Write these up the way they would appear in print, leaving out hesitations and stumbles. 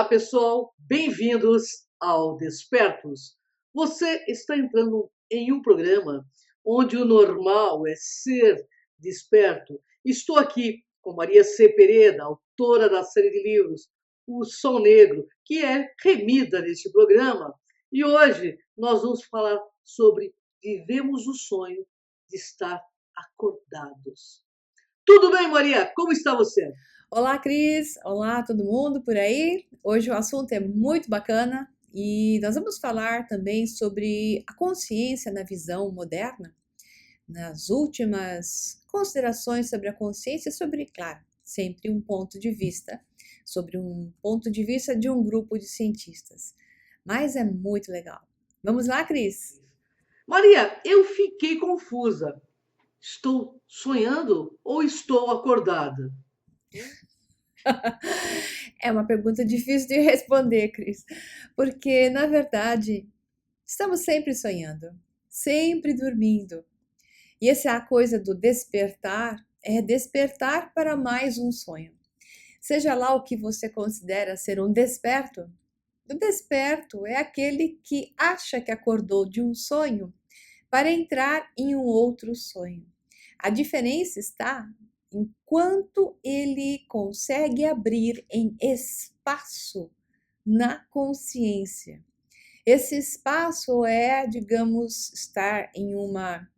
Olá, pessoal, bem-vindos ao Despertos. Você está entrando em um programa onde o normal é ser desperto. Estou aqui com Maria C. Pereira, autora da série de livros O Sol Negro, que é remida neste programa. E hoje nós vamos falar sobre vivemos o sonho de estar acordados. Tudo bem, Maria? Como está você? Olá, Cris! Olá, todo mundo por aí! Hoje o assunto é muito bacana e nós vamos falar também sobre a consciência na visão moderna, nas últimas considerações sobre a consciência, sobre, claro, sempre um ponto de vista, sobre um ponto de vista de um grupo de cientistas. Mas é muito legal. Vamos lá, Cris? Maria, eu fiquei confusa. Estou sonhando ou estou acordada? É uma pergunta difícil de responder, Cris, porque na verdade estamos sempre sonhando, sempre dormindo. E essa é a coisa do despertar, é despertar para mais um sonho. Seja lá o que você considera ser um desperto, o desperto é aquele que acha que acordou de um sonho para entrar em um outro sonho. A diferença está em quanto ele consegue abrir em espaço na consciência. Esse espaço é, digamos, estar em uma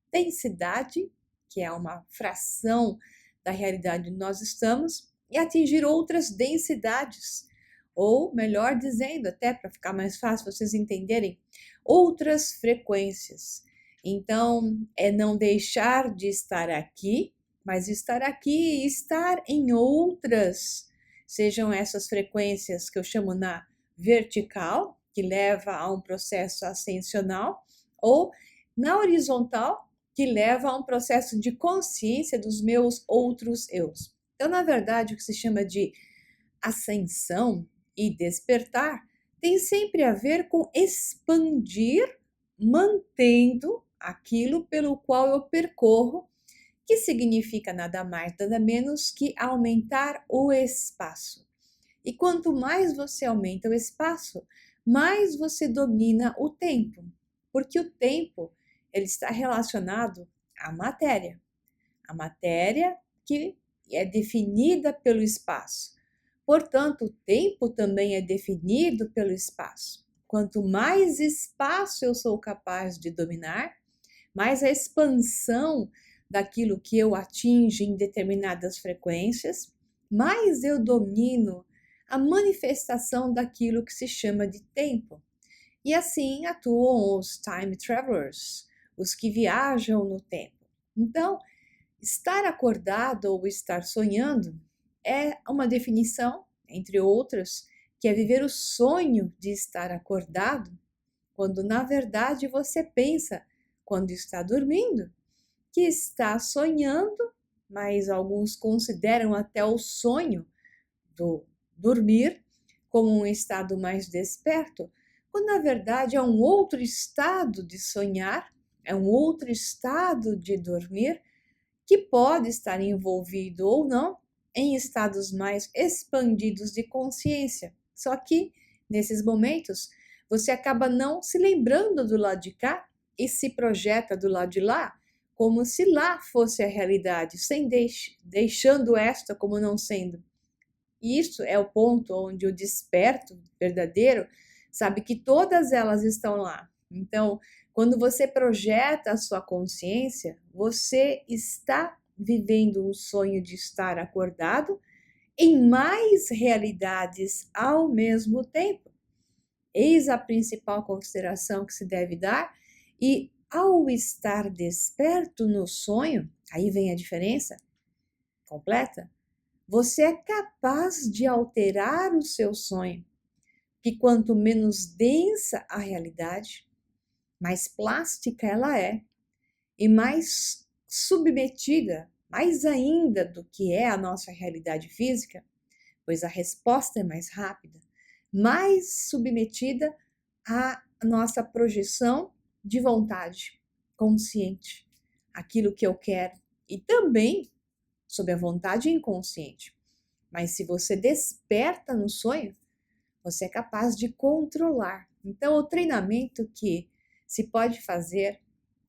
densidade, que é uma fração da realidade onde nós estamos, e atingir outras densidades, ou melhor dizendo, até para ficar mais fácil vocês entenderem, outras frequências. Então, é não deixar de estar aqui, mas estar aqui e estar em outras, sejam essas frequências que eu chamo na vertical, que leva a um processo ascensional, ou na horizontal, que leva a um processo de consciência dos meus outros eus. Então, na verdade, o que se chama de ascensão e despertar tem sempre a ver com expandir, mantendo aquilo pelo qual eu percorro, que significa nada mais, nada menos que aumentar o espaço. E quanto mais você aumenta o espaço, mais você domina o tempo, porque o tempo ele está relacionado à matéria. A matéria que é definida pelo espaço. Portanto, o tempo também é definido pelo espaço. Quanto mais espaço eu sou capaz de dominar, mais a expansão daquilo que eu atinjo em determinadas frequências, mais eu domino a manifestação daquilo que se chama de tempo. E assim atuam os time travelers, os que viajam no tempo. Então, estar acordado ou estar sonhando é uma definição, entre outras, que é viver o sonho de estar acordado, quando na verdade você pensa, quando está dormindo, que está sonhando, mas alguns consideram até o sonho do dormir como um estado mais desperto, quando na verdade é um outro estado de sonhar, é um outro estado de dormir que pode estar envolvido ou não em estados mais expandidos de consciência. Só que nesses momentos você acaba não se lembrando do lado de cá e se projeta do lado de lá, como se lá fosse a realidade, sem deixando esta como não sendo. Isso é o ponto onde o desperto verdadeiro sabe que todas elas estão lá. Então, quando você projeta a sua consciência, você está vivendo um sonho de estar acordado em mais realidades ao mesmo tempo. Eis a principal consideração que se deve dar, e ao estar desperto no sonho, aí vem a diferença completa. Você é capaz de alterar o seu sonho, que quanto menos densa a realidade, mais plástica ela é e mais submetida, mais ainda do que é a nossa realidade física, pois a resposta é mais rápida, mais submetida à nossa projeção de vontade consciente, aquilo que eu quero, e também sob a vontade inconsciente. Mas se você desperta no sonho, você é capaz de controlar. Então, o treinamento que se pode fazer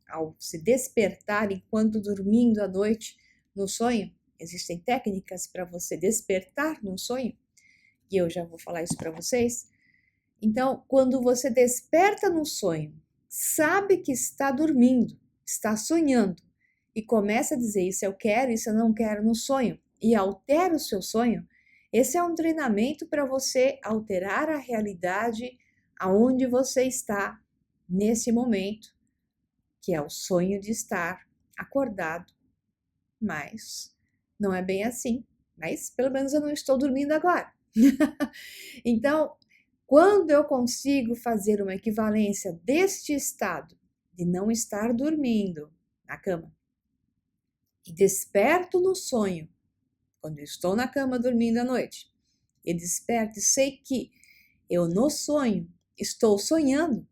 ao se despertar enquanto dormindo à noite no sonho, existem técnicas para você despertar no sonho, e eu já vou falar isso para vocês. Então, quando você desperta no sonho, sabe que está dormindo, está sonhando, e começa a dizer isso eu quero, isso eu não quero no sonho, e altera o seu sonho, esse é um treinamento para você alterar a realidade aonde você está nesse momento, que é o sonho de estar acordado. Mas não é bem assim, mas pelo menos eu não estou dormindo agora. Então, quando eu consigo fazer uma equivalência deste estado de não estar dormindo na cama e desperto no sonho, quando eu estou na cama dormindo à noite, e desperto e sei que eu no sonho estou sonhando,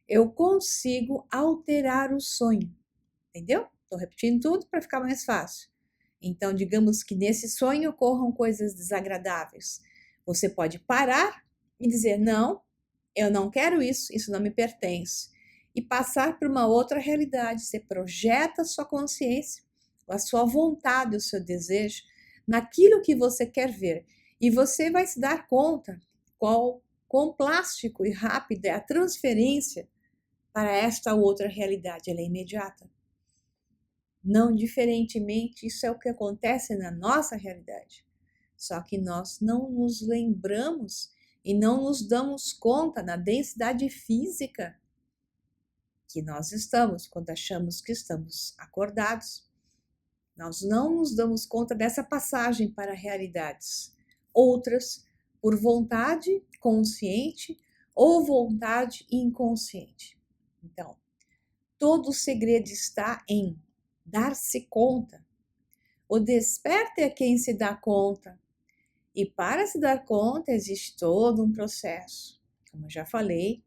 eu consigo alterar o sonho, entendeu? Estou repetindo tudo para ficar mais fácil. Então, digamos que nesse sonho ocorram coisas desagradáveis. Você pode parar e dizer, não, eu não quero isso, isso não me pertence. E passar para uma outra realidade. Você projeta a sua consciência, a sua vontade, o seu desejo, naquilo que você quer ver. E você vai se dar conta quão plástico e rápida é a transferência para esta outra realidade. Ela é imediata. Não diferentemente, isso é o que acontece na nossa realidade. Só que nós não nos lembramos e não nos damos conta na densidade física que nós estamos quando achamos que estamos acordados. Nós não nos damos conta dessa passagem para realidades outras por vontade consciente ou vontade inconsciente. Então, todo o segredo está em dar-se conta. O desperta é quem se dá conta. E para se dar conta, existe todo um processo. Como eu já falei,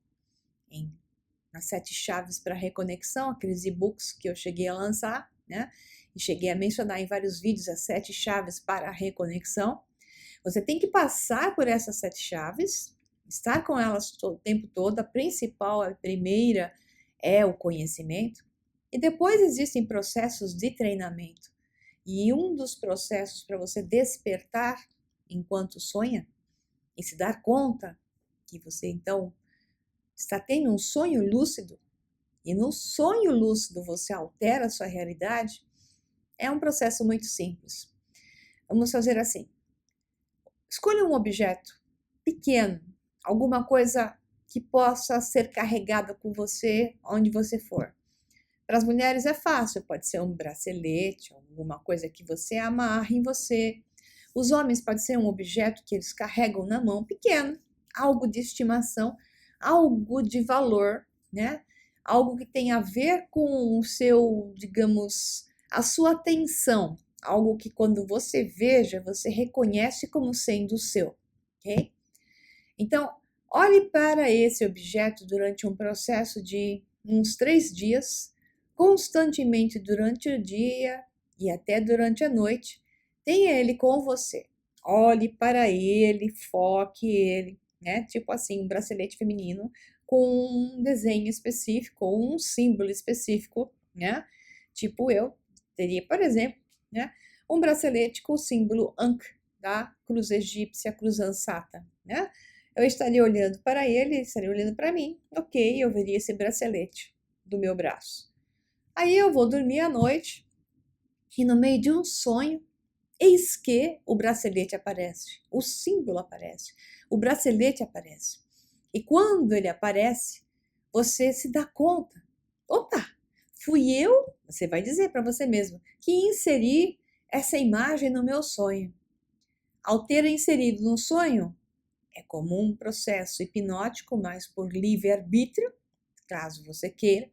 nas 7 chaves para reconexão, aqueles e-books que eu cheguei a lançar, né? E cheguei a mencionar em vários vídeos as 7 chaves para a reconexão. Você tem que passar por essas 7 chaves, estar com elas o tempo todo. A principal, a primeira, é o conhecimento. E depois existem processos de treinamento. E um dos processos para você despertar enquanto sonha e se dar conta que você então está tendo um sonho lúcido e no sonho lúcido você altera a sua realidade, é um processo muito simples. Vamos fazer assim. Escolha um objeto pequeno, alguma coisa que possa ser carregada com você onde você for. Para as mulheres é fácil, pode ser um bracelete, alguma coisa que você amarre em você. Os homens pode ser um objeto que eles carregam na mão, pequeno, algo de estimação, algo de valor, né? Algo que tem a ver com o seu, digamos, a sua atenção, algo que quando você veja, você reconhece como sendo seu, ok? Então, olhe para esse objeto durante um processo de uns 3 dias, constantemente durante o dia e até durante a noite, tenha ele com você. Olhe para ele, foque ele, né? Tipo assim, um bracelete feminino com um desenho específico ou um símbolo específico, né? Tipo eu teria, por exemplo, né? Um bracelete com o símbolo Ankh, da cruz egípcia, cruz ansata, né? Eu estaria olhando para ele, estaria olhando para mim, ok, eu veria esse bracelete do meu braço. Aí eu vou dormir à noite e no meio de um sonho, eis que o bracelete aparece, o símbolo aparece, o bracelete aparece. E quando ele aparece, você se dá conta, opa, fui eu, você vai dizer para você mesmo, que inseri essa imagem no meu sonho. Ao ter inserido no sonho, é como um processo hipnótico, mas por livre-arbítrio, caso você queira,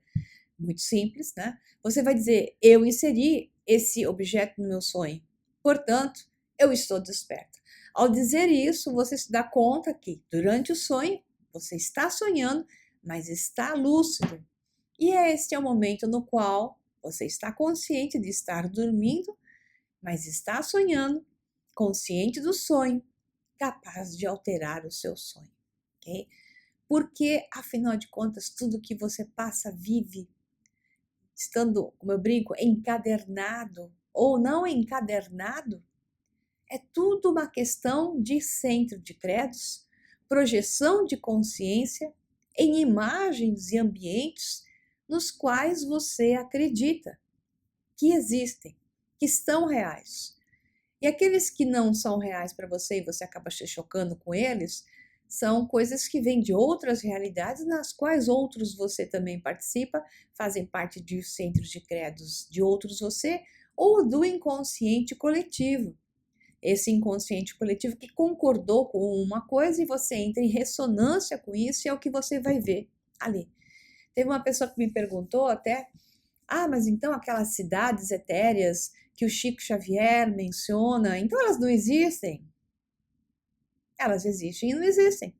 muito simples, né? Você vai dizer, eu inseri esse objeto no meu sonho, portanto, eu estou desperta. Ao dizer isso, você se dá conta que durante o sonho, você está sonhando, mas está lúcido. E este é o momento no qual você está consciente de estar dormindo, mas está sonhando, consciente do sonho, capaz de alterar o seu sonho, ok? Porque, afinal de contas, tudo que você passa, vive, estando, como eu brinco, encadernado ou não encadernado, é tudo uma questão de centro de credos, projeção de consciência em imagens e ambientes nos quais você acredita que existem, que são reais. E aqueles que não são reais para você e você acaba se chocando com eles, são coisas que vêm de outras realidades nas quais outros você também participa, fazem parte de centros de credos de outros você ou do inconsciente coletivo. Esse inconsciente coletivo que concordou com uma coisa e você entra em ressonância com isso e é o que você vai ver ali. Teve uma pessoa que me perguntou até, mas então aquelas cidades etéreas que o Chico Xavier menciona, então elas não existem? Elas existem e não existem.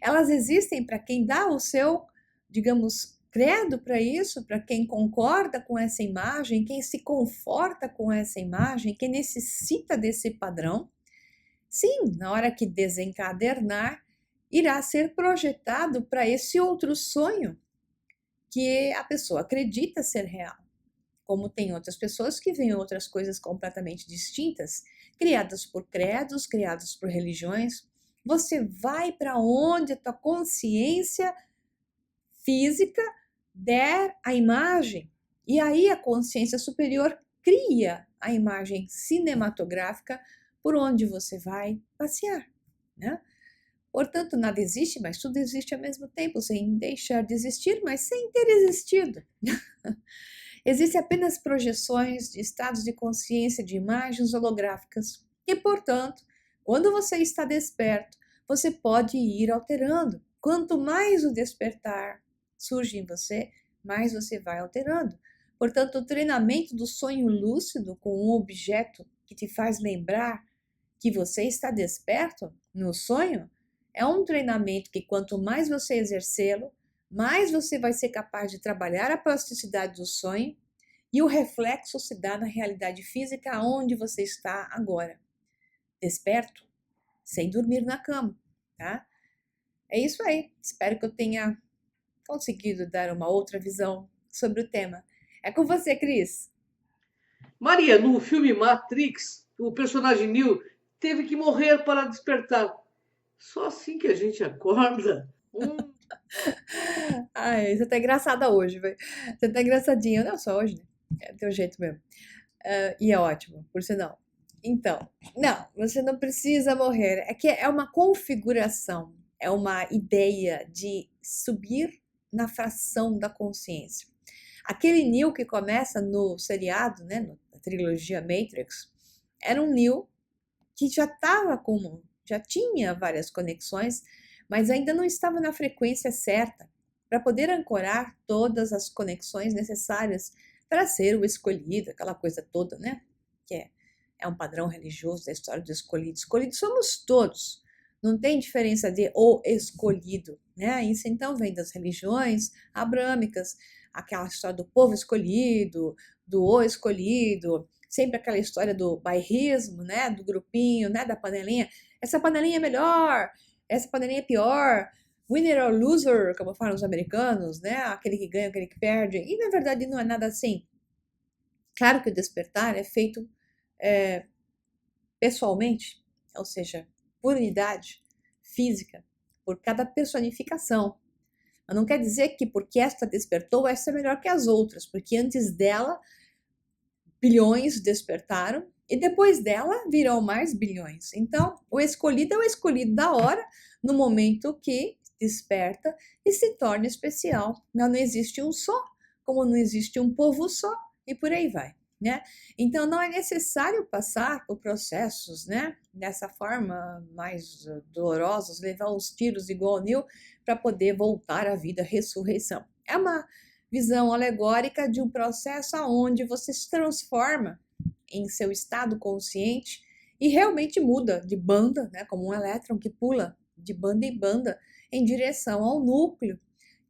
Elas existem para quem dá o seu, digamos, credo para isso, para quem concorda com essa imagem, quem se conforta com essa imagem, quem necessita desse padrão. Sim, na hora que desencadernar, irá ser projetado para esse outro sonho que a pessoa acredita ser real. Como tem outras pessoas que veem outras coisas completamente distintas, criadas por credos, criadas por religiões. Você vai para onde a tua consciência física der a imagem, e aí a consciência superior cria a imagem cinematográfica por onde você vai passear, né? Portanto, nada existe, mas tudo existe ao mesmo tempo, sem deixar de existir, mas sem ter existido. Existem apenas projeções de estados de consciência de imagens holográficas e, portanto, quando você está desperto, você pode ir alterando. Quanto mais o despertar surge em você, mais você vai alterando. Portanto, o treinamento do sonho lúcido com um objeto que te faz lembrar que você está desperto no sonho é um treinamento que, quanto mais você exercê-lo, mais você vai ser capaz de trabalhar a plasticidade do sonho e o reflexo se dá na realidade física onde você está agora, desperto, sem dormir na cama, tá? É isso aí. Espero que eu tenha conseguido dar uma outra visão sobre o tema. É com você, Cris. Maria, no filme Matrix, o personagem Neo teve que morrer para despertar. Só assim que a gente acorda. Ai, você tá engraçada hoje, velho. Você tá engraçadinha. Não, só hoje, né? É teu jeito mesmo. E é ótimo, por sinal. Então, não, você não precisa morrer. É que é uma configuração, é uma ideia de subir na fração da consciência. Aquele Neo que começa no seriado, né, na trilogia Matrix, era um Neo que já tinha várias conexões, mas ainda não estava na frequência certa para poder ancorar todas as conexões necessárias para ser o escolhido, aquela coisa toda, né? Que é um padrão religioso da história do escolhido. Escolhidos somos todos. Não tem diferença de o escolhido, né? Isso então vem das religiões abrâmicas, aquela história do povo escolhido, do o escolhido, sempre aquela história do bairrismo, né? Do grupinho, né? Da panelinha. Essa panelinha é melhor, essa panelinha é pior. Winner or loser, como falam os americanos, né? Aquele que ganha, aquele que perde. E na verdade não é nada assim. Claro que o despertar é feito pessoalmente, ou seja, por unidade física, por cada personificação. Mas não quer dizer que porque esta despertou, esta é melhor que as outras, porque antes dela, bilhões despertaram e depois dela virão mais bilhões. Então, o escolhido é o escolhido da hora, no momento que desperta e se torna especial. Não existe um só, como não existe um povo só, e por aí vai. Né? Então não é necessário passar por processos, né, dessa forma mais dolorosos, levar uns tiros igual o Neo para poder voltar à vida, ressurreição. É uma visão alegórica de um processo onde você se transforma em seu estado consciente e realmente muda de banda, né, como um elétron que pula de banda em banda em direção ao núcleo,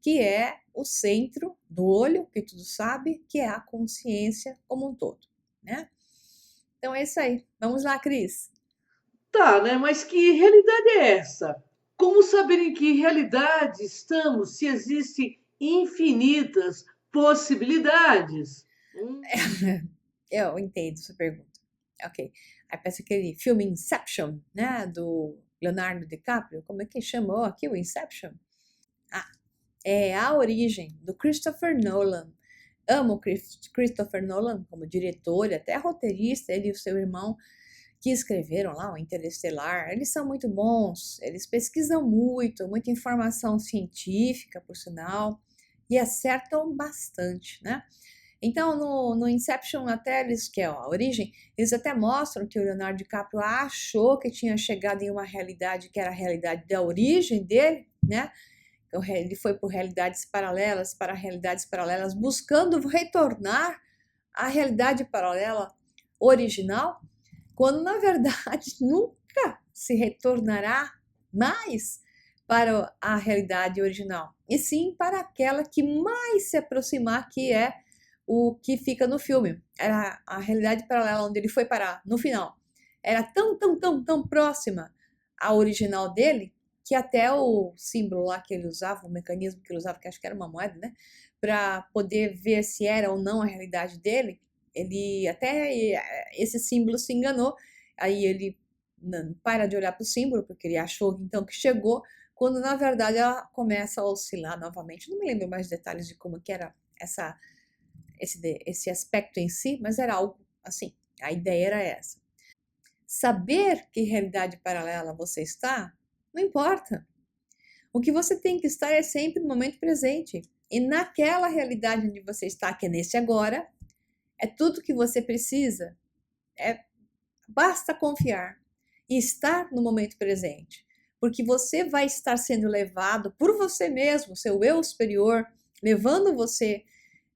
que é o centro do olho, que tudo sabe, que é a consciência como um todo, né? Então é isso aí. Vamos lá, Cris. Tá, né? Mas que realidade é essa? Como saber em que realidade estamos se existem infinitas possibilidades? Eu entendo sua pergunta. Ok. Aí parece aquele filme Inception, né? Do Leonardo DiCaprio. Como é que chamou aqui o Inception? Ah, é A Origem, do Christopher Nolan. Amo o Christopher Nolan como diretor e até roteirista, ele e o seu irmão que escreveram lá o Interestelar. Eles são muito bons, eles pesquisam muito, muita informação científica, por sinal, e acertam bastante, né? Então, no Inception, até eles, que é a origem, eles até mostram que o Leonardo DiCaprio achou que tinha chegado em uma realidade que era a realidade da origem dele, né? Então, ele foi por realidades paralelas, para realidades paralelas, buscando retornar à realidade paralela original, quando na verdade nunca se retornará mais para a realidade original, e sim para aquela que mais se aproximar, que é o que fica no filme. Era a realidade paralela onde ele foi parar no final. Era tão, tão, tão, tão próxima à original dele, que até o símbolo lá que ele usava, o mecanismo que ele usava, que acho que era uma moeda, né? Para poder ver se era ou não a realidade dele, ele até esse símbolo se enganou. Aí ele para de olhar para o símbolo, porque ele achou então que chegou, quando na verdade ela começa a oscilar novamente. Não me lembro mais detalhes de como que era essa esse aspecto em si, mas era algo assim. A ideia era essa. Saber que realidade paralela você está, não importa. O que você tem que estar é sempre no momento presente. E naquela realidade onde você está, que é nesse agora, é tudo que você precisa. Basta confiar e estar no momento presente. Porque você vai estar sendo levado por você mesmo, seu eu superior, levando você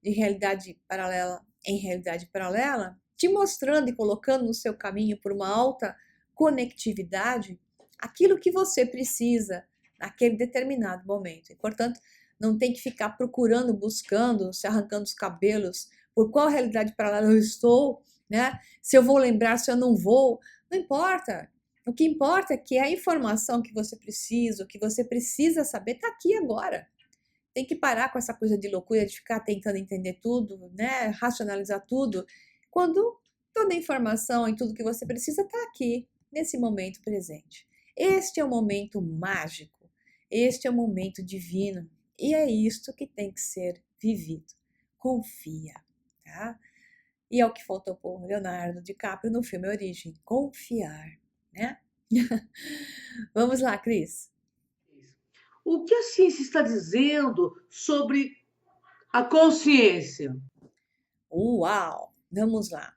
de realidade paralela em realidade paralela, te mostrando e colocando no seu caminho por uma alta conectividade aquilo que você precisa naquele determinado momento. E, portanto, não tem que ficar procurando, buscando, se arrancando os cabelos por qual realidade paralela eu estou, né? Se eu vou lembrar, se eu não vou, não importa. O que importa é que a informação que você precisa, o que você precisa saber, está aqui agora. Tem que parar com essa coisa de loucura de ficar tentando entender tudo, né? Racionalizar tudo, quando toda a informação e tudo que você precisa está aqui, nesse momento presente. Este é o momento mágico, este é o momento divino, e é isto que tem que ser vivido. Confia, tá? E é o que faltou por Leonardo DiCaprio no filme Origem, confiar, né? Vamos lá, Cris. O que a ciência está dizendo sobre a consciência? Uau! Vamos lá.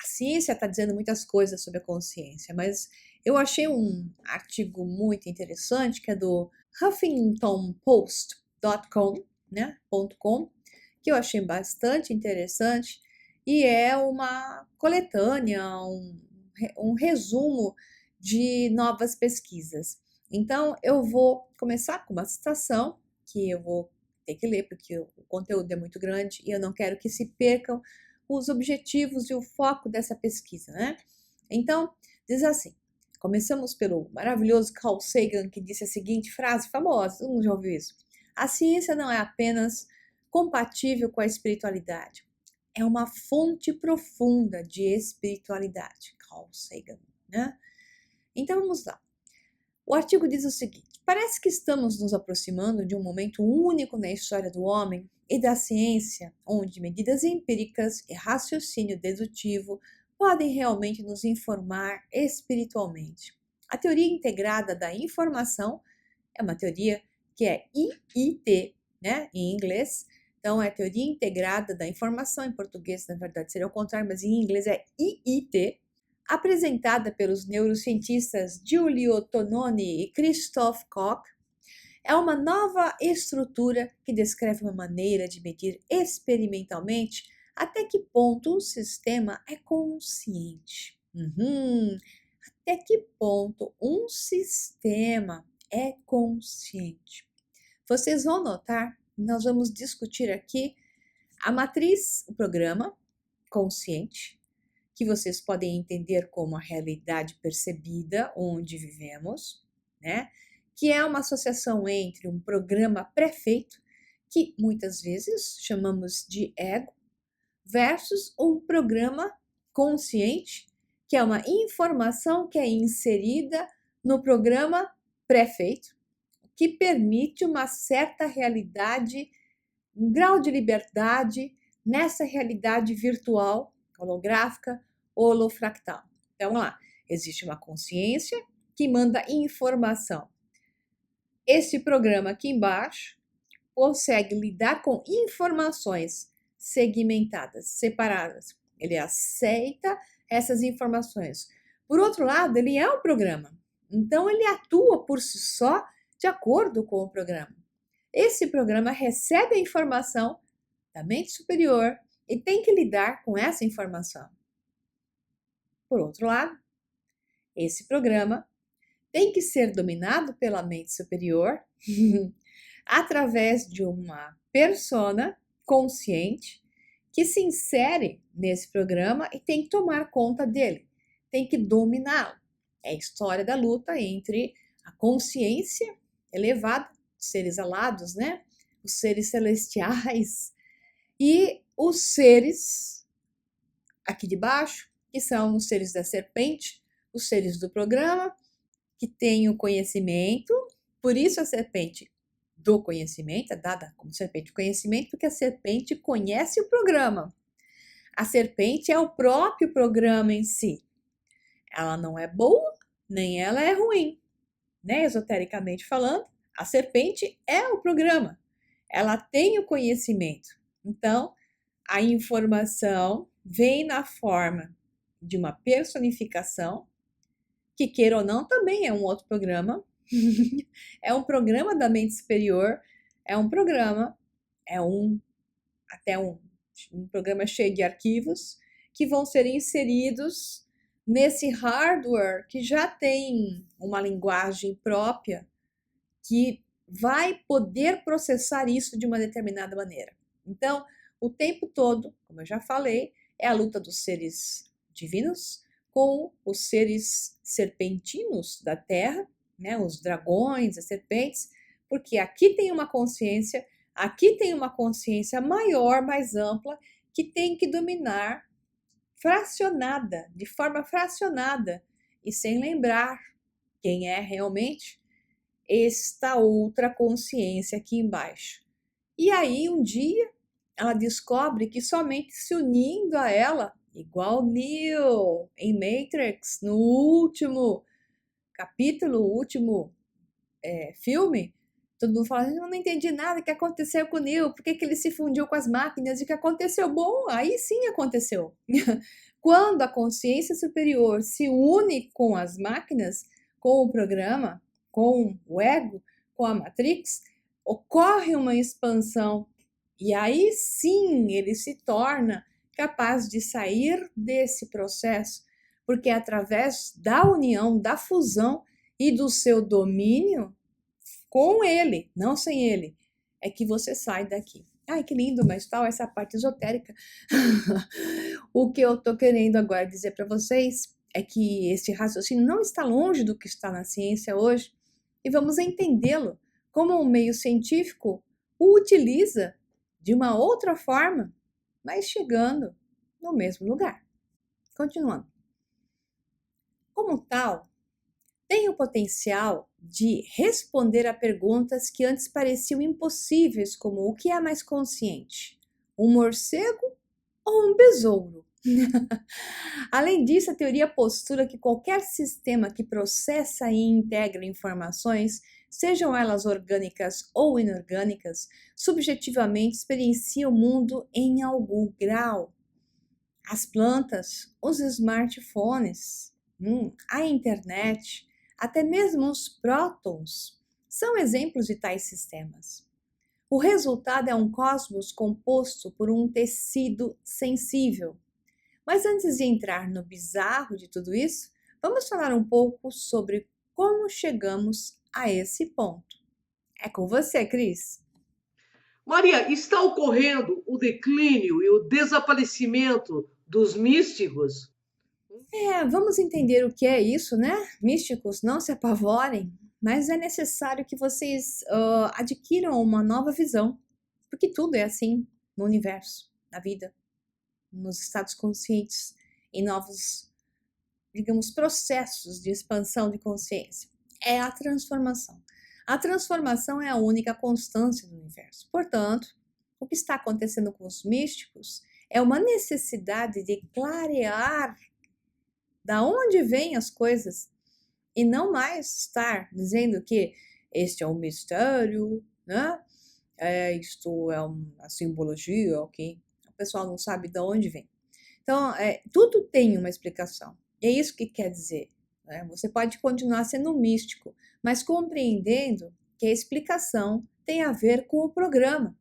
A ciência está dizendo muitas coisas sobre a consciência, mas eu achei um artigo muito interessante que é do HuffingtonPost.com, né, .com, que eu achei bastante interessante e é uma coletânea, um resumo de novas pesquisas. Então, eu vou começar com uma citação que eu vou ter que ler, porque o conteúdo é muito grande e eu não quero que se percam os objetivos e o foco dessa pesquisa, né? Então, diz assim: começamos pelo maravilhoso Carl Sagan, que disse a seguinte frase famosa, todo mundo já ouviu isso: a ciência não é apenas compatível com a espiritualidade, é uma fonte profunda de espiritualidade. Carl Sagan, né? Então vamos lá. O artigo diz o seguinte: parece que estamos nos aproximando de um momento único na história do homem e da ciência, onde medidas empíricas e raciocínio dedutivo podem realmente nos informar espiritualmente. A teoria integrada da informação é uma teoria que é IIT, né, em inglês. Então, é a teoria integrada da informação, em português, na verdade, seria o contrário, mas em inglês é IIT, apresentada pelos neurocientistas Giulio Tononi e Christoph Koch. É uma nova estrutura que descreve uma maneira de medir experimentalmente até que ponto um sistema é consciente. Até que ponto um sistema é consciente. Vocês vão notar, nós vamos discutir aqui a matriz, o programa consciente, que vocês podem entender como a realidade percebida onde vivemos, né? Que é uma associação entre um programa pré-feito, que muitas vezes chamamos de ego, versus um programa consciente, que é uma informação que é inserida no programa pré-feito, que permite uma certa realidade, um grau de liberdade nessa realidade virtual, holográfica, holofractal. Então, vamos lá, existe uma consciência que manda informação. Esse programa aqui embaixo consegue lidar com informações segmentadas, separadas. Ele aceita essas informações. Por outro lado, ele é um programa. Então, ele atua por si só de acordo com o programa. Esse programa recebe a informação da mente superior e tem que lidar com essa informação. Por outro lado, esse programa tem que ser dominado pela mente superior através de uma persona consciente que se insere nesse programa e tem que tomar conta dele, tem que dominá-lo. É a história da luta entre a consciência elevada, os seres alados, né? Os seres celestiais e os seres aqui de baixo, que são os seres da serpente, os seres do programa, que têm o conhecimento, por isso a serpente do conhecimento é dada como serpente do conhecimento, porque a serpente conhece o programa. A serpente é o próprio programa em si. Ela não é boa, nem ela é ruim, né? Esotericamente falando, a serpente é o programa. Ela tem o conhecimento. Então, a informação vem na forma de uma personificação, que queira ou não, também é um outro programa. É um programa da mente superior, é um programa, até um programa cheio de arquivos que vão ser inseridos nesse hardware que já tem uma linguagem própria que vai poder processar isso de uma determinada maneira. Então, o tempo todo, como eu já falei, é a luta dos seres divinos com os seres serpentinos da Terra, né, os dragões, as serpentes, porque aqui tem uma consciência maior, mais ampla, que tem que dominar fracionada, de forma fracionada, e sem lembrar quem é realmente esta outra consciência aqui embaixo. E aí, um dia, ela descobre que somente se unindo a ela, igual Neo em Matrix, no último capítulo, o último filme, todo mundo fala, eu não entendi nada, o que aconteceu com o Neo, por que ele se fundiu com as máquinas, e o que aconteceu? Bom, aí sim aconteceu. Quando a consciência superior se une com as máquinas, com o programa, com o ego, com a Matrix, ocorre uma expansão, e aí sim ele se torna capaz de sair desse processo, porque é através da união, da fusão e do seu domínio com ele, não sem ele, é que você sai daqui. Ai, que lindo, mas tal, essa parte esotérica. O que eu tô querendo agora dizer para vocês é que esse raciocínio não está longe do que está na ciência hoje e vamos entendê-lo como um meio científico o utiliza de uma outra forma, mas chegando no mesmo lugar. Continuando. Como tal, tem o potencial de responder a perguntas que antes pareciam impossíveis, como o que é mais consciente? Um morcego ou um besouro? Além disso, a teoria postula que qualquer sistema que processa e integra informações, sejam elas orgânicas ou inorgânicas, subjetivamente experiencia o mundo em algum grau. As plantas, os smartphones, a internet, até mesmo os prótons são exemplos de tais sistemas. O resultado é um cosmos composto por um tecido sensível. Mas antes de entrar no bizarro de tudo isso, vamos falar um pouco sobre como chegamos a esse ponto. É com você, Cris. Maria, está ocorrendo o declínio e o desaparecimento dos místicos? Vamos entender o que é isso, né? Místicos, não se apavorem, mas é necessário que vocês adquiram uma nova visão, porque tudo é assim no universo, na vida, nos estados conscientes, em novos, digamos, processos de expansão de consciência. É a transformação. A transformação é a única constância do universo. Portanto, o que está acontecendo com os místicos é uma necessidade de clarear da onde vêm as coisas e não mais estar dizendo que este é um mistério, né? Isto é uma simbologia, ok? O pessoal não sabe de onde vem. Então, tudo tem uma explicação. E é isso que quer dizer, né? Você pode continuar sendo místico, mas compreendendo que a explicação tem a ver com o programa,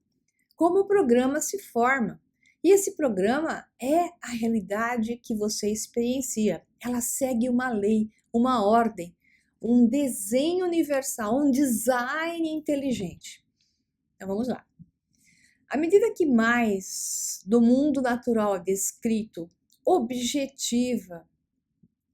como o programa se forma. E esse programa é a realidade que você experiencia. Ela segue uma lei, uma ordem, um desenho universal, um design inteligente. Então vamos lá. À medida que mais do mundo natural é descrito objetiva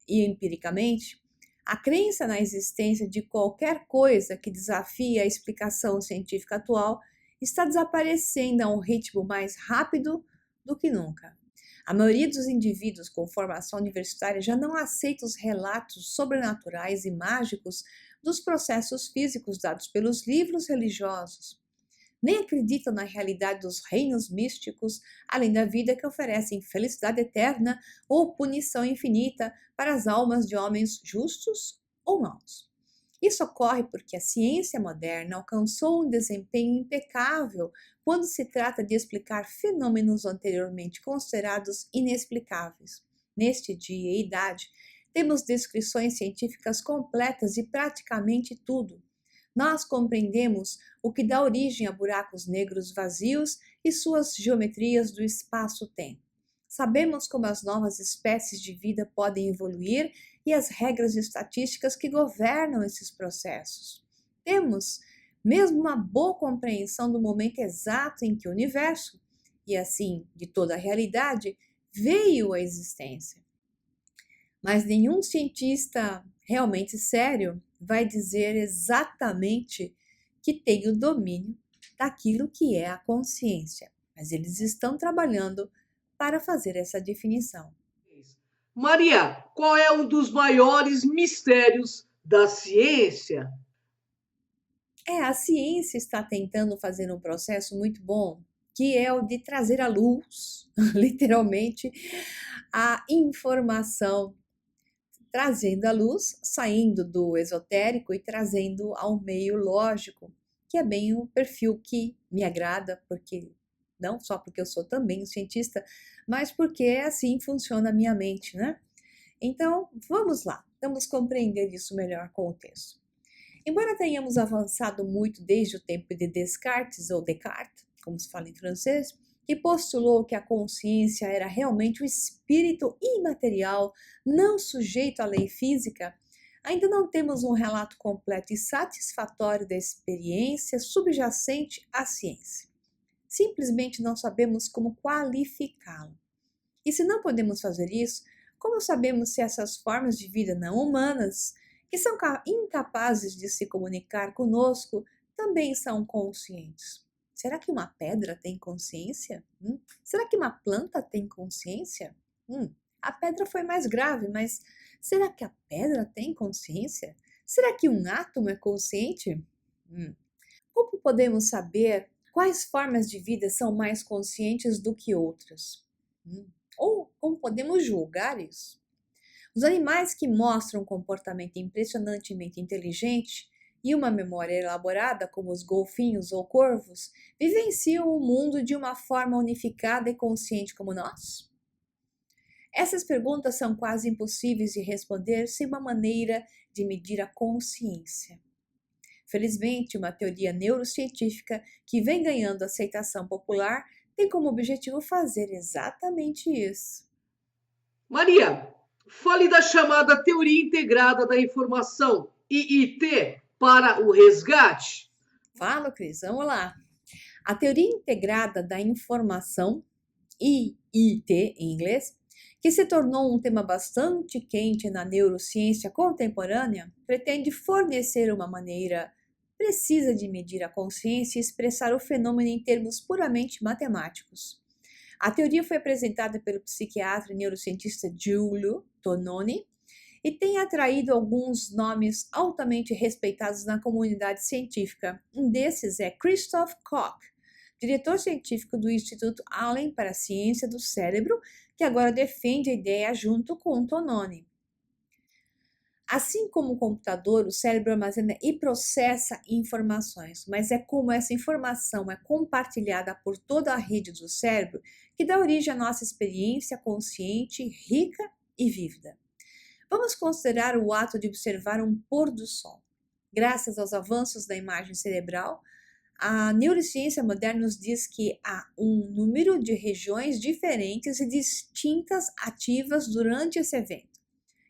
e empiricamente, a crença na existência de qualquer coisa que desafie a explicação científica atual está desaparecendo a um ritmo mais rápido do que nunca. A maioria dos indivíduos com formação universitária já não aceita os relatos sobrenaturais e mágicos dos processos físicos dados pelos livros religiosos. Nem acreditam na realidade dos reinos místicos, além da vida que oferecem felicidade eterna ou punição infinita para as almas de homens justos ou maus. Isso ocorre porque a ciência moderna alcançou um desempenho impecável quando se trata de explicar fenômenos anteriormente considerados inexplicáveis. Neste dia e idade, temos descrições científicas completas de praticamente tudo. Nós compreendemos o que dá origem a buracos negros vazios e suas geometrias do espaço-tempo. Sabemos como as novas espécies de vida podem evoluir e as regras estatísticas que governam esses processos. Temos mesmo uma boa compreensão do momento exato em que o universo, e assim de toda a realidade, veio à existência. Mas nenhum cientista realmente sério vai dizer exatamente que tem o domínio daquilo que é a consciência. Mas eles estão trabalhando para fazer essa definição. Maria, qual é um dos maiores mistérios da ciência? A ciência está tentando fazer um processo muito bom, que é o de trazer à luz, literalmente, a informação, trazendo à luz, saindo do esotérico e trazendo ao meio lógico, que é bem o perfil que me agrada, porque não só porque eu sou também um cientista, mas porque assim funciona a minha mente, né? Então, vamos lá, vamos compreender isso melhor com o texto. Embora tenhamos avançado muito desde o tempo de Descartes, ou Descartes, como se fala em francês, que postulou que a consciência era realmente o espírito imaterial, não sujeito à lei física, ainda não temos um relato completo e satisfatório da experiência subjacente à ciência. Simplesmente não sabemos como qualificá-la. E se não podemos fazer isso, como sabemos se essas formas de vida não humanas, que são incapazes de se comunicar conosco, também são conscientes? Será que uma pedra tem consciência? Será que uma planta tem consciência? A pedra foi mais grave, mas será que a pedra tem consciência? Será que um átomo é consciente? Como podemos saber quais formas de vida são mais conscientes do que outras? Ou como podemos julgar isso? Os animais que mostram um comportamento impressionantemente inteligente e uma memória elaborada, como os golfinhos ou corvos, vivenciam o mundo de uma forma unificada e consciente como nós? Essas perguntas são quase impossíveis de responder sem uma maneira de medir a consciência. Felizmente, uma teoria neurocientífica que vem ganhando aceitação popular tem como objetivo fazer exatamente isso. Maria, fale da chamada Teoria Integrada da Informação, IIT, para o resgate. Fala, Cris, vamos lá. A Teoria Integrada da Informação, IIT em inglês, que se tornou um tema bastante quente na neurociência contemporânea, pretende fornecer uma maneira precisa de medir a consciência e expressar o fenômeno em termos puramente matemáticos. A teoria foi apresentada pelo psiquiatra e neurocientista Giulio Tononi e tem atraído alguns nomes altamente respeitados na comunidade científica. Um desses é Christoph Koch, diretor científico do Instituto Allen para a Ciência do Cérebro, que agora defende a ideia junto com Tononi. Assim como o computador, o cérebro armazena e processa informações, mas é como essa informação é compartilhada por toda a rede do cérebro que dá origem à nossa experiência consciente, rica e vívida. Vamos considerar o ato de observar um pôr do sol. Graças aos avanços da imagem cerebral, a neurociência moderna nos diz que há um número de regiões diferentes e distintas ativas durante esse evento,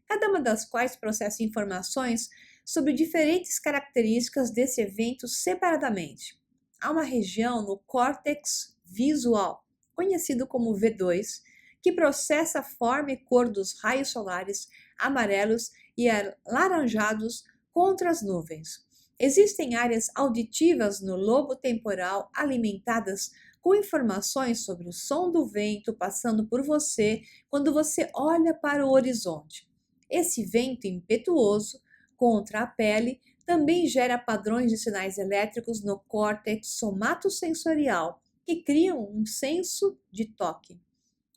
cada uma das quais processa informações sobre diferentes características desse evento separadamente. Há uma região no córtex visual, conhecido como V2, que processa a forma e cor dos raios solares amarelos e alaranjados contra as nuvens. Existem áreas auditivas no lobo temporal alimentadas com informações sobre o som do vento passando por você quando você olha para o horizonte. Esse vento impetuoso contra a pele também gera padrões de sinais elétricos no córtex somatosensorial, que criam um senso de toque.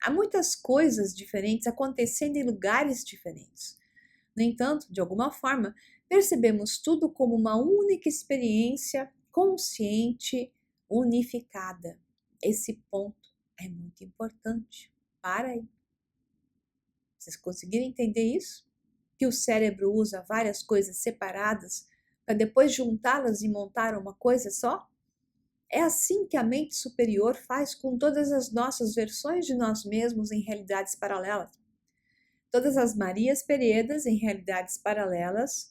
Há muitas coisas diferentes acontecendo em lugares diferentes. No entanto, de alguma forma, percebemos tudo como uma única experiência consciente, unificada. Esse ponto é muito importante. Para aí. Vocês conseguiram entender isso? Que o cérebro usa várias coisas separadas para depois juntá-las e montar uma coisa só? É assim que a mente superior faz com todas as nossas versões de nós mesmos em realidades paralelas. Todas as Marias Peredas em realidades paralelas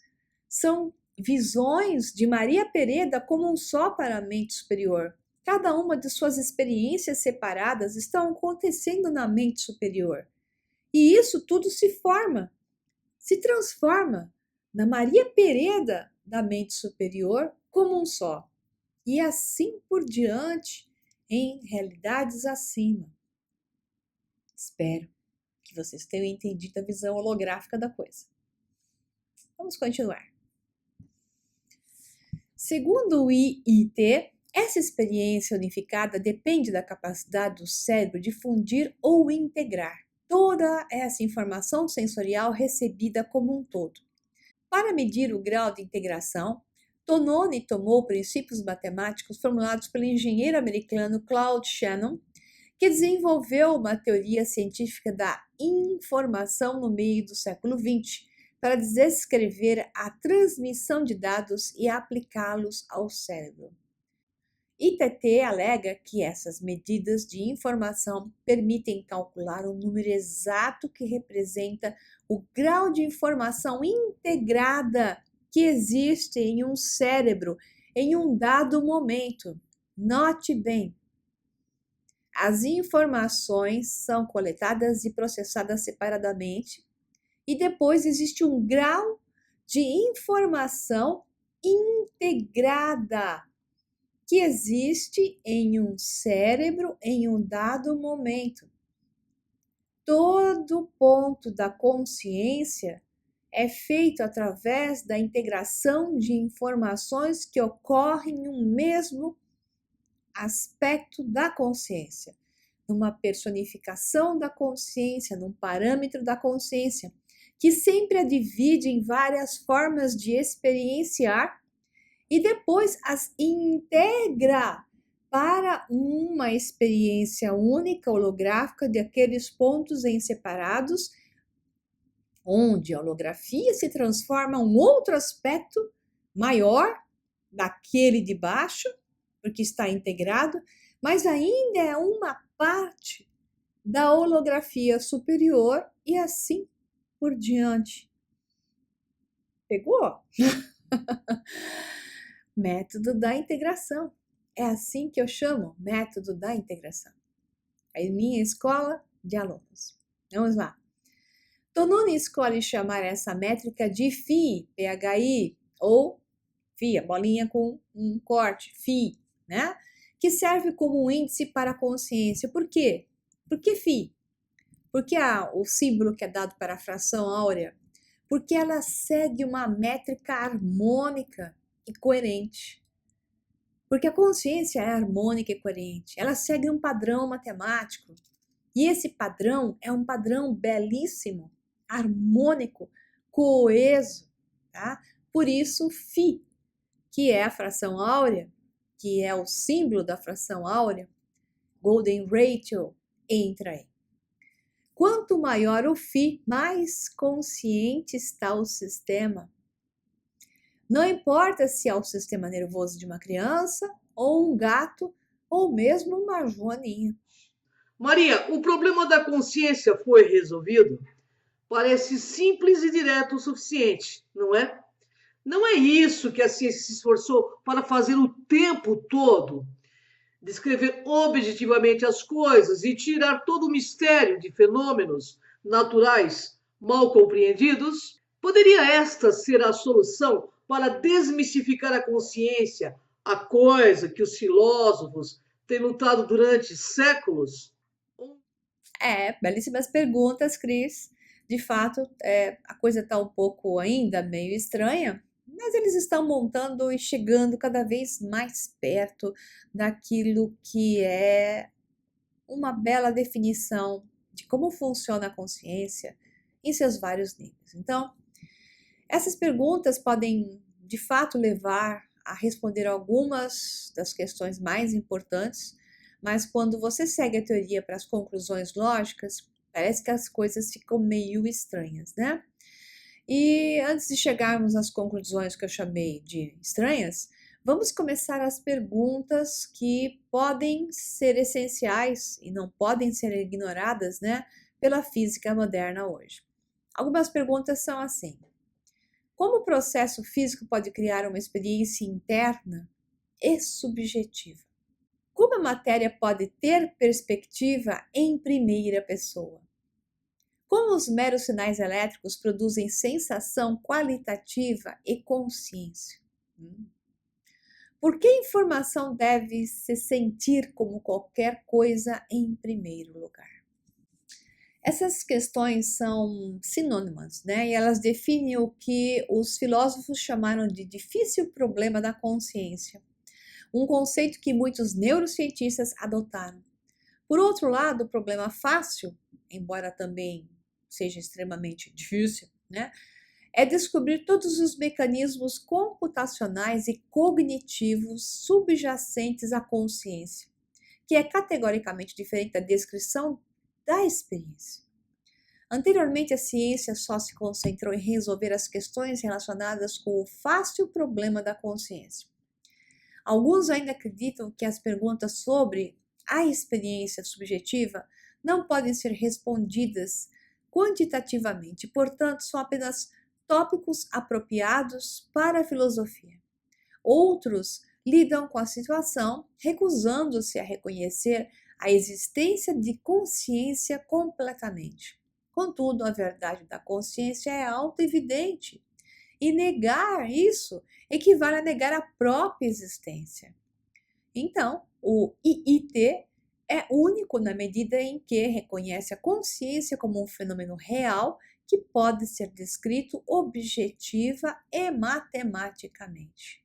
são visões de Maria Pereda como um só para a mente superior. Cada uma de suas experiências separadas estão acontecendo na mente superior. E isso tudo se transforma na Maria Pereda da mente superior como um só. E assim por diante em realidades acima. Espero que vocês tenham entendido a visão holográfica da coisa. Vamos continuar. Segundo o IIT, essa experiência unificada depende da capacidade do cérebro de fundir ou integrar toda essa informação sensorial recebida como um todo. Para medir o grau de integração, Tononi tomou princípios matemáticos formulados pelo engenheiro americano Claude Shannon, que desenvolveu uma teoria científica da informação no meio do século XX para descrever a transmissão de dados e aplicá-los ao cérebro. ITT alega que essas medidas de informação permitem calcular o número exato que representa o grau de informação integrada que existe em um cérebro em um dado momento. Note bem, as informações são coletadas e processadas separadamente e depois existe um grau de informação integrada que existe em um cérebro em um dado momento. Todo ponto da consciência é feito através da integração de informações que ocorrem em um mesmo aspecto da consciência, numa personificação da consciência, num parâmetro da consciência, que sempre a divide em várias formas de experienciar e depois as integra para uma experiência única, holográfica, de aqueles pontos em separados, onde a holografia se transforma em um outro aspecto maior daquele de baixo, porque está integrado, mas ainda é uma parte da holografia superior e assim por diante. Pegou? Método da integração. É assim que eu chamo, método da integração. É minha escola de alunos. Vamos lá. Tononi escolhe chamar essa métrica de phi, PHI, ou phi, a bolinha com um corte, phi, né? Que serve como um índice para a consciência. Por quê? Por que phi? Porque o símbolo que é dado para a fração áurea, porque ela segue uma métrica harmônica e coerente. Porque a consciência é harmônica e coerente, ela segue um padrão matemático. E esse padrão é um padrão belíssimo, harmônico, coeso, tá? Por isso, φ, que é a fração áurea, que é o símbolo da fração áurea, Golden Ratio, entra aí. Quanto maior o φ, mais consciente está o sistema. Não importa se é o sistema nervoso de uma criança, ou um gato, ou mesmo uma joaninha. Maria, o problema da consciência foi resolvido? Parece simples e direto o suficiente, não é? Não é isso que a ciência se esforçou para fazer o tempo todo. Descrever objetivamente as coisas e tirar todo o mistério de fenômenos naturais mal compreendidos? Poderia esta ser a solução para desmistificar a consciência, a coisa que os filósofos têm lutado durante séculos? Belíssimas perguntas, Cris. De fato, a coisa está um pouco ainda meio estranha, mas eles estão montando e chegando cada vez mais perto daquilo que é uma bela definição de como funciona a consciência em seus vários níveis. Então, essas perguntas podem, de fato, levar a responder algumas das questões mais importantes, mas quando você segue a teoria para as conclusões lógicas, parece que as coisas ficam meio estranhas, né? E antes de chegarmos às conclusões que eu chamei de estranhas, vamos começar as perguntas que podem ser essenciais e não podem ser ignoradas, né, pela física moderna hoje. Algumas perguntas são assim: como o processo físico pode criar uma experiência interna e subjetiva? Como a matéria pode ter perspectiva em primeira pessoa? Como os meros sinais elétricos produzem sensação qualitativa e consciência? Por que a informação deve se sentir como qualquer coisa em primeiro lugar? Essas questões são sinônimas, né? E elas definem o que os filósofos chamaram de difícil problema da consciência, um conceito que muitos neurocientistas adotaram. Por outro lado, o problema fácil, embora também seja extremamente difícil, né, é descobrir todos os mecanismos computacionais e cognitivos subjacentes à consciência, que é categoricamente diferente da descrição da experiência. Anteriormente, a ciência só se concentrou em resolver as questões relacionadas com o fácil problema da consciência. Alguns ainda acreditam que as perguntas sobre a experiência subjetiva não podem ser respondidas quantitativamente, portanto, são apenas tópicos apropriados para a filosofia. Outros lidam com a situação, recusando-se a reconhecer a existência de consciência completamente. Contudo, a verdade da consciência é auto-evidente, e negar isso equivale a negar a própria existência. Então, o IIT é único na medida em que reconhece a consciência como um fenômeno real que pode ser descrito objetiva e matematicamente.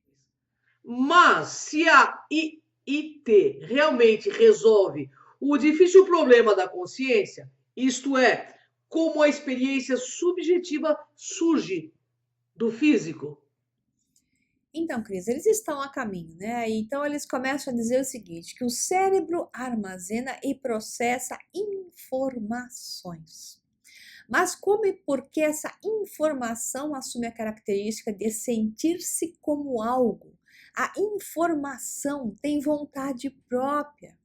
Mas se a IIT realmente resolve o difícil problema da consciência, isto é, como a experiência subjetiva surge do físico. Então, Cris, eles estão a caminho, né? Então, eles começam a dizer o seguinte, que o cérebro armazena e processa informações. Mas como e por que essa informação assume a característica de sentir-se como algo? A informação tem vontade própria.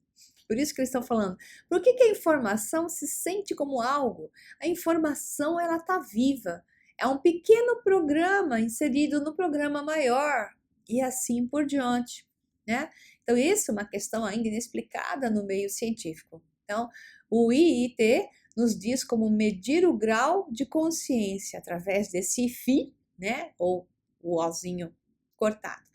Por isso que eles estão falando. Por que a informação se sente como algo? A informação, ela está viva. É um pequeno programa inserido no programa maior e assim por diante, né? Então, isso é uma questão ainda inexplicada no meio científico. Então, o IIT nos diz como medir o grau de consciência através desse φ, né? Ou o ozinho cortado.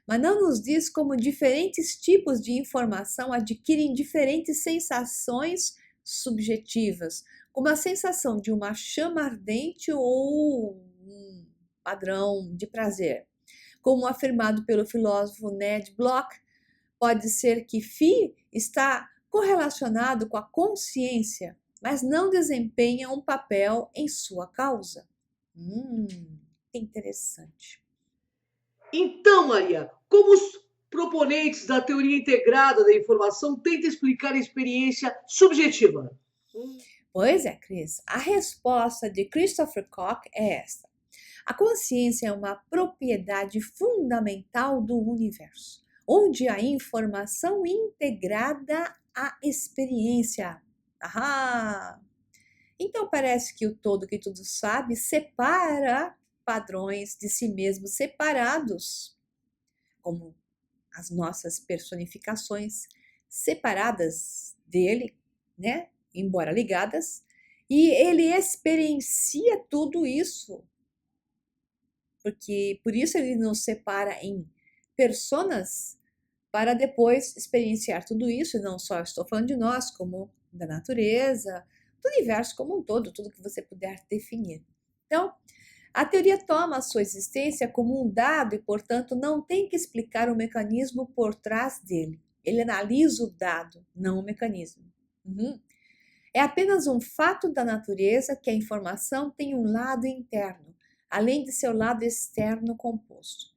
Mas não nos diz como diferentes tipos de informação adquirem diferentes sensações subjetivas, como a sensação de uma chama ardente ou um padrão de prazer. Como afirmado pelo filósofo Ned Block, pode ser que φ está correlacionado com a consciência, mas não desempenha um papel em sua causa. Que interessante. Então, Maria, como os proponentes da teoria integrada da informação tentam explicar a experiência subjetiva? Pois é, Cris. A resposta de Christopher Koch é esta. A consciência é uma propriedade fundamental do universo, onde a informação integrada à experiência. Ahá! Então parece que o todo que tudo sabe separa padrões de si mesmo separados, como as nossas personificações separadas dele, né? Embora ligadas, e ele experiencia tudo isso, porque por isso ele nos separa em personas para depois experienciar tudo isso, e não só estou falando de nós, como da natureza, do universo como um todo, tudo que você puder definir. Então, a teoria toma a sua existência como um dado e, portanto, não tem que explicar o mecanismo por trás dele. Ele analisa o dado, não o mecanismo. É apenas um fato da natureza que a informação tem um lado interno, além de seu lado externo composto.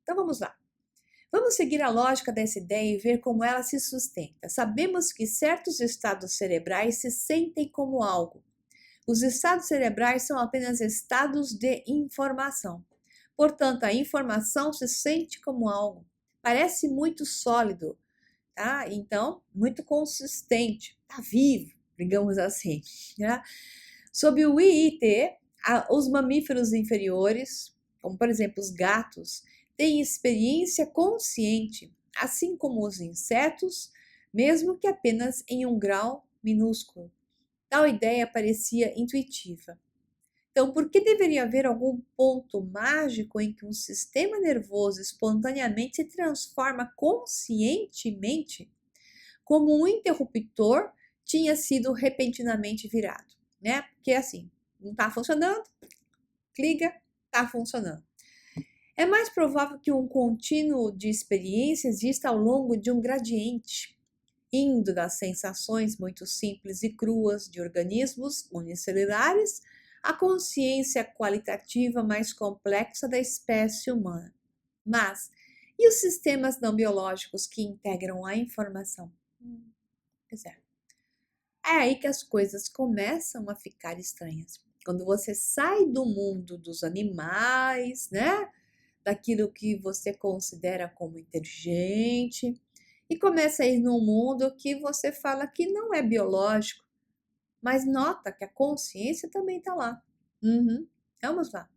Então vamos lá. Vamos seguir a lógica dessa ideia e ver como ela se sustenta. Sabemos que certos estados cerebrais se sentem como algo. Os estados cerebrais são apenas estados de informação. Portanto, a informação se sente como algo. Parece muito sólido, tá? Então, muito consistente, tá vivo, digamos assim, né? Sob o IIT, os mamíferos inferiores, como por exemplo os gatos, têm experiência consciente, assim como os insetos, mesmo que apenas em um grau minúsculo. Tal ideia parecia intuitiva. Então, por que deveria haver algum ponto mágico em que um sistema nervoso espontaneamente se transforma conscientemente, como um interruptor tinha sido repentinamente virado, né? Porque assim, não está funcionando, clica, está funcionando. É mais provável que um contínuo de experiência exista ao longo de um gradiente, indo das sensações muito simples e cruas de organismos unicelulares à consciência qualitativa mais complexa da espécie humana. Mas, e os sistemas não biológicos que integram a informação? Pois é. É aí que as coisas começam a ficar estranhas. Quando você sai do mundo dos animais, né? Daquilo que você considera como inteligente, e começa a ir num mundo que você fala que não é biológico, mas nota que a consciência também está lá. Vamos lá.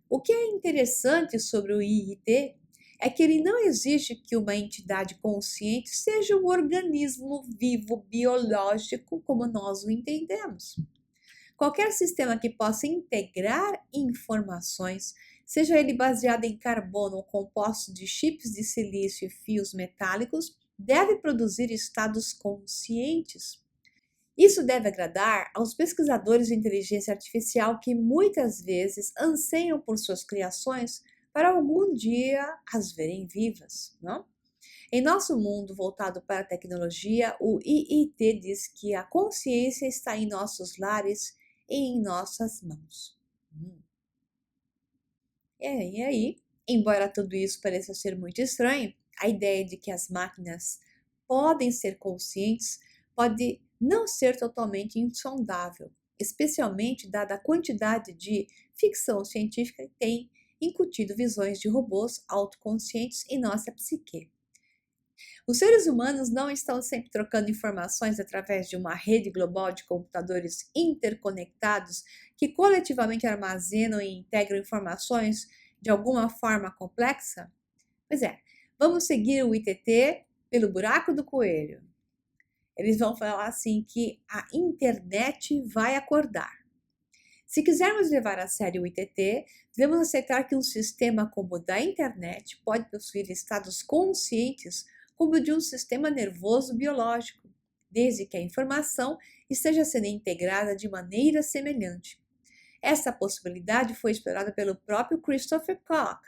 O que é interessante sobre o IIT é que ele não exige que uma entidade consciente seja um organismo vivo biológico como nós o entendemos. Qualquer sistema que possa integrar informações, seja ele baseado em carbono ou composto de chips de silício e fios metálicos, deve produzir estados conscientes. Isso deve agradar aos pesquisadores de inteligência artificial que muitas vezes anseiam por suas criações para algum dia as verem vivas, não? Em nosso mundo voltado para a tecnologia, o IIT diz que a consciência está em nossos lares e em nossas mãos. E aí, embora tudo isso pareça ser muito estranho, a ideia de que as máquinas podem ser conscientes pode não ser totalmente insondável, especialmente dada a quantidade de ficção científica que tem incutido visões de robôs autoconscientes em nossa psique. Os seres humanos não estão sempre trocando informações através de uma rede global de computadores interconectados que coletivamente armazenam e integram informações de alguma forma complexa? Pois é, vamos seguir o ITT pelo buraco do coelho. Eles vão falar assim que a internet vai acordar. Se quisermos levar a sério o ITT, devemos aceitar que um sistema como o da internet pode possuir estados conscientes como o de um sistema nervoso biológico, desde que a informação esteja sendo integrada de maneira semelhante. Essa possibilidade foi explorada pelo próprio Christopher Koch.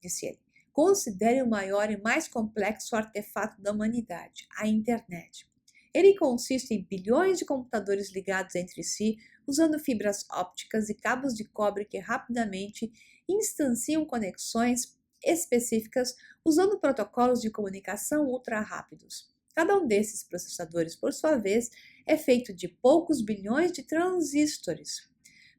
Disse ele, considere o maior e mais complexo artefato da humanidade, a internet. Ele consiste em bilhões de computadores ligados entre si, usando fibras ópticas e cabos de cobre que rapidamente instanciam conexões específicas usando protocolos de comunicação ultra rápidos. Cada um desses processadores, por sua vez, é feito de poucos bilhões de transistores.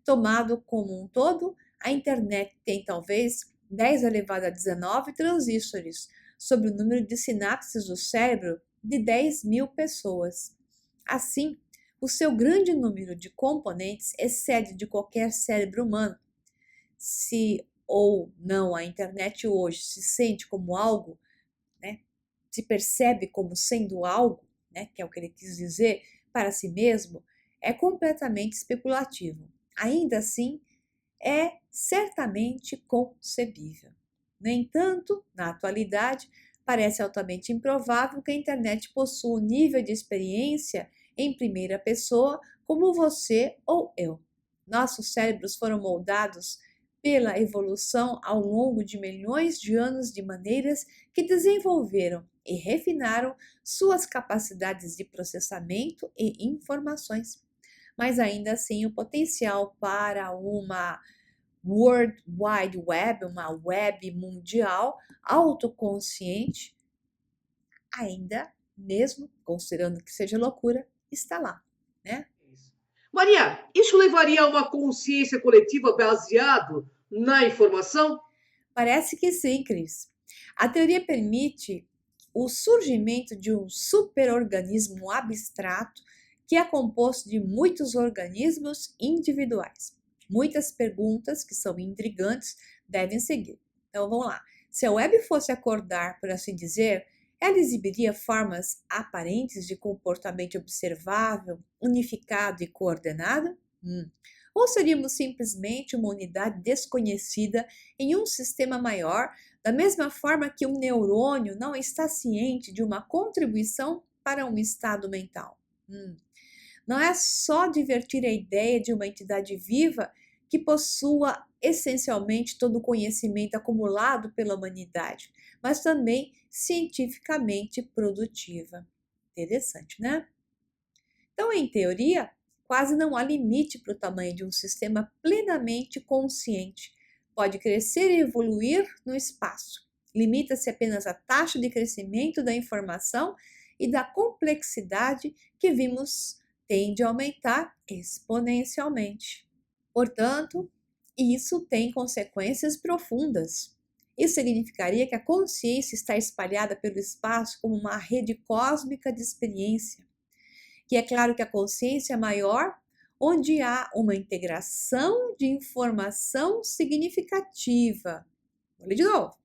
Tomado como um todo, a internet tem talvez 10 elevado a 19 transistores, sobre o número de sinapses do cérebro de 10.000 pessoas. Assim, o seu grande número de componentes excede de qualquer cérebro humano. Se ou não a internet hoje se sente como algo, se percebe como sendo algo, que é o que ele quis dizer, para si mesmo, é completamente especulativo. Ainda assim, é certamente concebível. No entanto, na atualidade, parece altamente improvável que a internet possua um nível de experiência em primeira pessoa como você ou eu. Nossos cérebros foram moldados pela evolução ao longo de milhões de anos de maneiras que desenvolveram e refinaram suas capacidades de processamento e informações. Mas ainda assim, o potencial para uma World Wide Web, uma web mundial autoconsciente, ainda, mesmo considerando que seja loucura, está lá, né? Maria, isso levaria a uma consciência coletiva baseado na informação? Parece que sim, Cris. A teoria permite o surgimento de um superorganismo abstrato que é composto de muitos organismos individuais. Muitas perguntas que são intrigantes devem seguir. Então vamos lá. Se a web fosse acordar, por assim dizer, ela exibiria formas aparentes de comportamento observável, unificado e coordenado? Ou seríamos simplesmente uma unidade desconhecida em um sistema maior, da mesma forma que um neurônio não está ciente de uma contribuição para um estado mental? Não é só divertir a ideia de uma entidade viva que possua essencialmente todo o conhecimento acumulado pela humanidade, mas também cientificamente produtiva. Interessante, né? Então, em teoria, quase não há limite para o tamanho de um sistema plenamente consciente. Pode crescer e evoluir no espaço. Limita-se apenas à taxa de crescimento da informação e da complexidade que vimos tende a aumentar exponencialmente. Portanto, isso tem consequências profundas. Isso significaria que a consciência está espalhada pelo espaço como uma rede cósmica de experiência. Que é claro que a consciência é maior onde há uma integração de informação significativa. Vou ler de novo.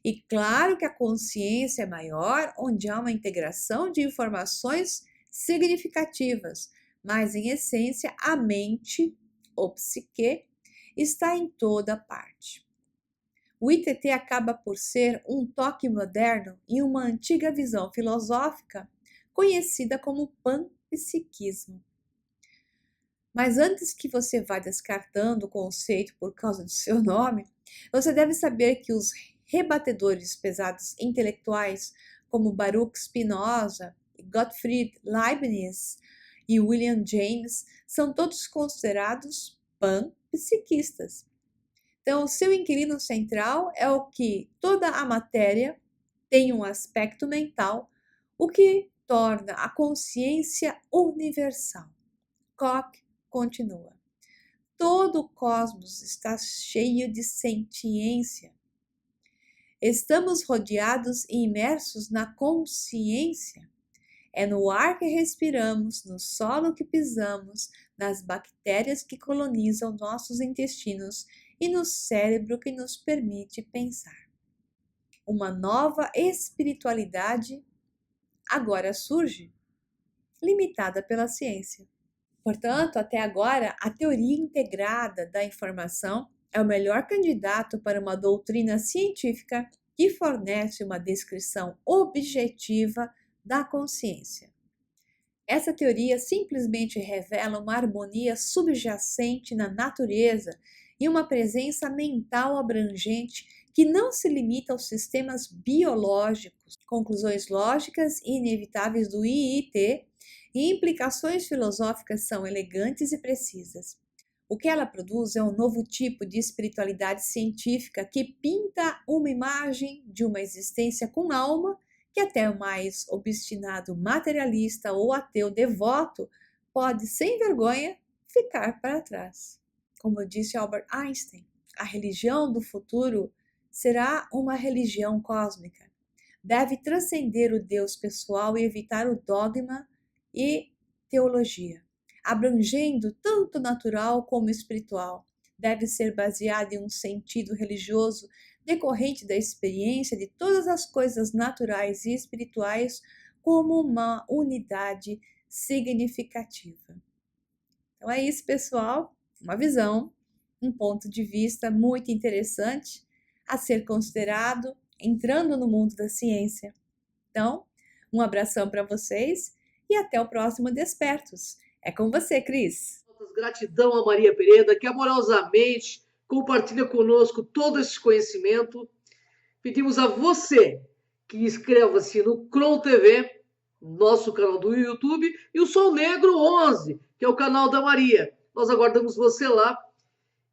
E claro que a consciência é maior onde há uma integração de informações significativas, mas em essência a mente, ou psique, está em toda parte. O ITT acaba por ser um toque moderno em uma antiga visão filosófica conhecida como panpsiquismo. Mas antes que você vá descartando o conceito por causa do seu nome, você deve saber que os rebatedores pesados intelectuais como Baruch Spinoza, Gottfried Leibniz e William James são todos considerados panpsiquistas. Então, o seu inquilino central é o que toda a matéria tem um aspecto mental, o que torna a consciência universal. Koch continua. Todo o cosmos está cheio de sentiência. Estamos rodeados e imersos na consciência. É no ar que respiramos, no solo que pisamos, nas bactérias que colonizam nossos intestinos e no cérebro que nos permite pensar. Uma nova espiritualidade agora surge limitada pela ciência. Portanto, até agora, a teoria integrada da informação é o melhor candidato para uma doutrina científica que fornece uma descrição objetiva da consciência. Essa teoria simplesmente revela uma harmonia subjacente na natureza e uma presença mental abrangente que não se limita aos sistemas biológicos. Conclusões lógicas e inevitáveis do IIT e implicações filosóficas são elegantes e precisas. O que ela produz é um novo tipo de espiritualidade científica que pinta uma imagem de uma existência com alma que até o mais obstinado materialista ou ateu devoto pode, sem vergonha, ficar para trás. Como disse Albert Einstein, a religião do futuro será uma religião cósmica. Deve transcender o Deus pessoal e evitar o dogma e teologia, abrangendo tanto natural como espiritual. Deve ser baseada em um sentido religioso decorrente da experiência de todas as coisas naturais e espirituais como uma unidade significativa. Então é isso, pessoal. Uma visão, um ponto de vista muito interessante a ser considerado entrando no mundo da ciência. Então, um abração para vocês e até o próximo Despertos. É com você, Cris. Gratidão a Maria Pereda, que amorosamente compartilha conosco todo esse conhecimento. Pedimos a você que inscreva-se no Cron TV, nosso canal do YouTube, e o Sol Negro 11, que é o canal da Maria. Nós aguardamos você lá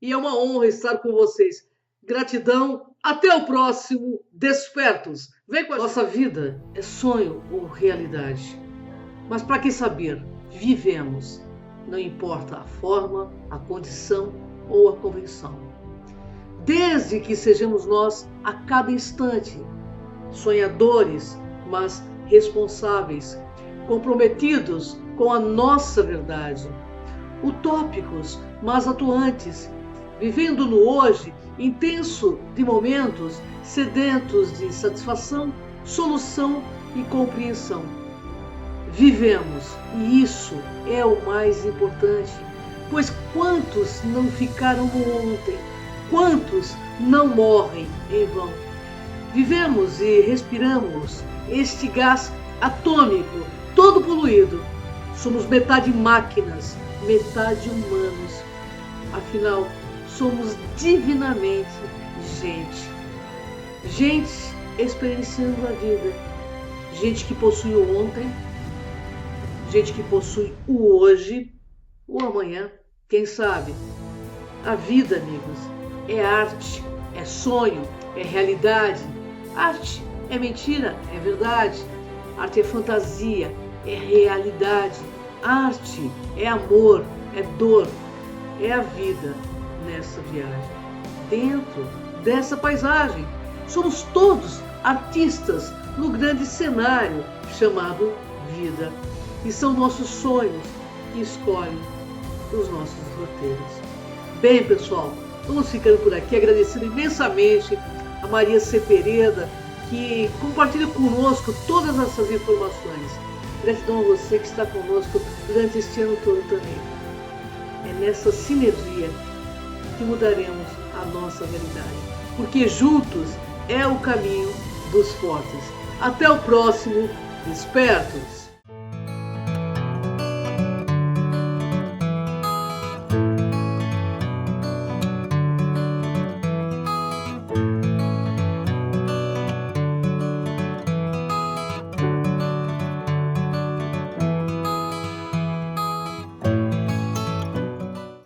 e é uma honra estar com vocês. Gratidão, até o próximo Despertos. Vem com a nossa vida, é sonho ou realidade? Mas para que saber? Vivemos. Não importa a forma, a condição ou a convenção. Desde que sejamos nós a cada instante, sonhadores, mas responsáveis, comprometidos com a nossa verdade, utópicos, mas atuantes, vivendo no hoje, intenso de momentos, sedentos de satisfação, solução e compreensão. Vivemos, e isso é o mais importante, pois quantos não ficaram no ontem, quantos não morrem em vão. Vivemos e respiramos este gás atômico, todo poluído. Somos metade máquinas, metade humanos. Afinal, somos divinamente gente. Gente experienciando a vida. Gente que possui o ontem, gente que possui o hoje, o amanhã, quem sabe? A vida, amigos, é arte, é sonho, é realidade. Arte é mentira, é verdade. Arte é fantasia, é realidade. Arte é amor, é dor, é a vida nessa viagem. Dentro dessa paisagem, somos todos artistas no grande cenário chamado vida. E são nossos sonhos que escolhem os nossos roteiros. Bem, pessoal, vamos ficando por aqui, agradecendo imensamente a Maria C. Pereda, que compartilha conosco todas essas informações. Gratidão a você que está conosco durante este ano todo também. É nessa sinergia que mudaremos a nossa realidade, porque juntos é o caminho dos fortes. Até o próximo Despertos!